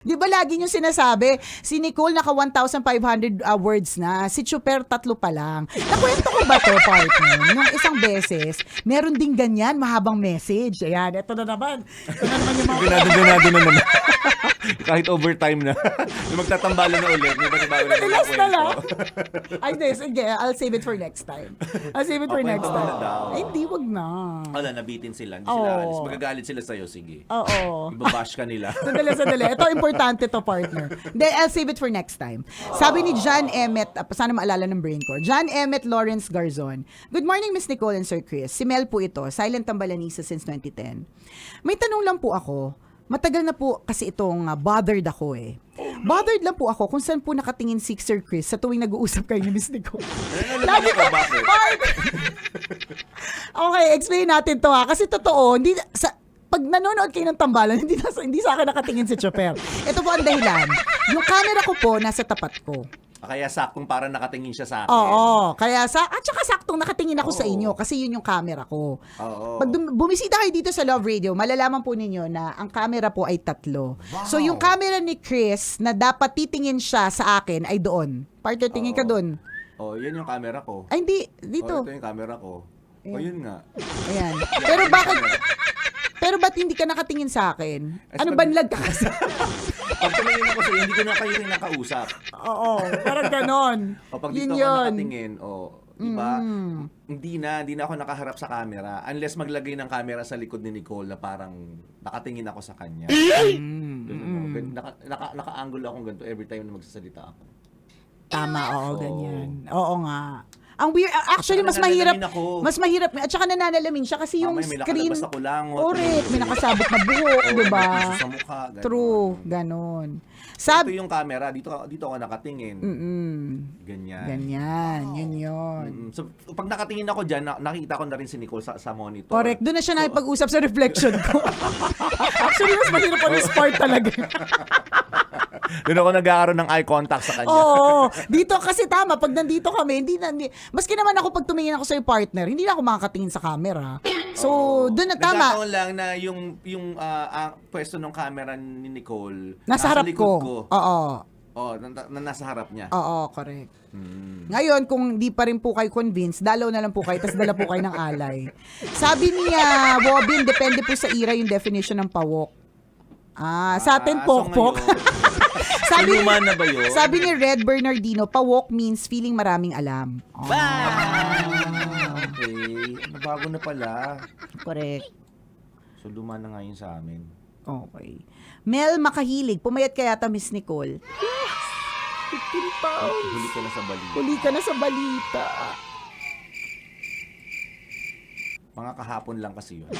Di ba lagi nyo sinasabi, si Nicole naka 1,500 words na, si Chuper 3 pa lang. Nakwento ko ba to, partner? Nung isang beses, meron ding ganyan, mahabang message. Ayan, ito na naman. Ito na naman yung mga... Ganado na naman. Kahit overtime na. Yung magtatambalan na ulit. May bago na Madalas na lang. kwento. Ay, sige, I'll save it for next time. I'll save it for next kwento mo time. na daw. Ay, hindi, wag na. Wala, nabitin sila. Hindi sila Oo. alis. Magagalit sila sa'yo. Sige. Oo. Ibabash ka nila. Sandali. Ito, importante to, partner. Then, I'll save it for next time. Sabi ni John Emmett, sana maalala ng brain ko, John Emmett Lawrence Garzon, Good morning, Miss Nicole and Sir Chris. Si Mel po ito, silent tambalanisa since 2010. May tanong lang po ako, matagal na po kasi itong bothered ako eh. Bothered lang po ako kung saan po nakatingin si Sir Chris sa tuwing nag-uusap kayo ni Miss Nicole. Lagi ko, bakit? Okay, explain natin to ha. Kasi totoo, pag nanonood kayo ng tambalan, hindi sa akin nakatingin si Chopper. Ito po ang dahilan. Yung camera ko po, nasa tapat ko. Kaya saktong parang nakatingin siya sa akin. Oo. At saka saktong nakatingin ako sa inyo kasi yun yung camera ko. Oo. Pag bumisita kayo dito sa Love Radio, malalaman po ninyo na ang camera po ay 3. Wow. So yung camera ni Chris na dapat titingin siya sa akin ay doon. Partner, tingin ka doon. Oh, yan yung camera ko. Ay, hindi. Dito. Oh, ito yung camera ko. Oh, yun nga. Ayan. Pero ba't hindi ka nakatingin sa akin? Ano banlag ka kasi? Pag tumingin ako sa'yo, hindi ko na kayo nakausap. Oo, parang ganon. O pag Yun dito ako yun. nakatingin, di ba? Hindi na ako nakaharap sa camera unless maglagay ng camera sa likod ni Nicole na parang nakatingin ako sa kanya. Naka-angle akong ganito every time na magsasalita ako. Tama, oo, ganyan. Oo nga. Ang weird, actually, mas nananalamin mahirap. ako. Mas mahirap. At saka nananalamin siya kasi yung May screen. nakalabas na kulangot. Correct. May nakasabit na buhok, di ba? May piso sa mukha. Ganon. True. Ganon. Ito yung camera. Dito ako nakatingin. Ganyan. Ganyan. Yun yun. So, pag nakatingin ako dyan, nakita ko na rin si Nicole sa monitor. Correct. Doon na siya nakipag-usap sa reflection ko. Actually, mas mahirap on the spot talaga. Doon ako nagkakaroon ng eye contact sa kanya. Oo. Dito kasi tama, pag nandito kami, maski naman ako pag tumingin ako sa yung partner, hindi na ako makakatingin sa camera. So, doon na tama. Nagkataon lang na yung pwesto ng camera ni Nicole Nasa harap likod ko. ko. Oo. Oh, nasa harap niya. Oo, correct. Ngayon, kung di pa rin po kayo convinced, dalaw na lang po kayo, tas dala po kayo ng alay. Sabi niya, Wobin, depende po sa era yung definition ng pawok. Sa atin, pokpok. Sabi na ba yun? Sabi ni Red Bernardino, pawok means feeling maraming alam. Okay. Bago na pala. Correct. So, luma na nga yun sa amin. Okay. Mel Makahilig, pumayat kaya ta Miss Nicole. Yes! 15 pounds. Huli ka na sa balita. Huli ka na sa balita. Mga kahapon lang kasi yun.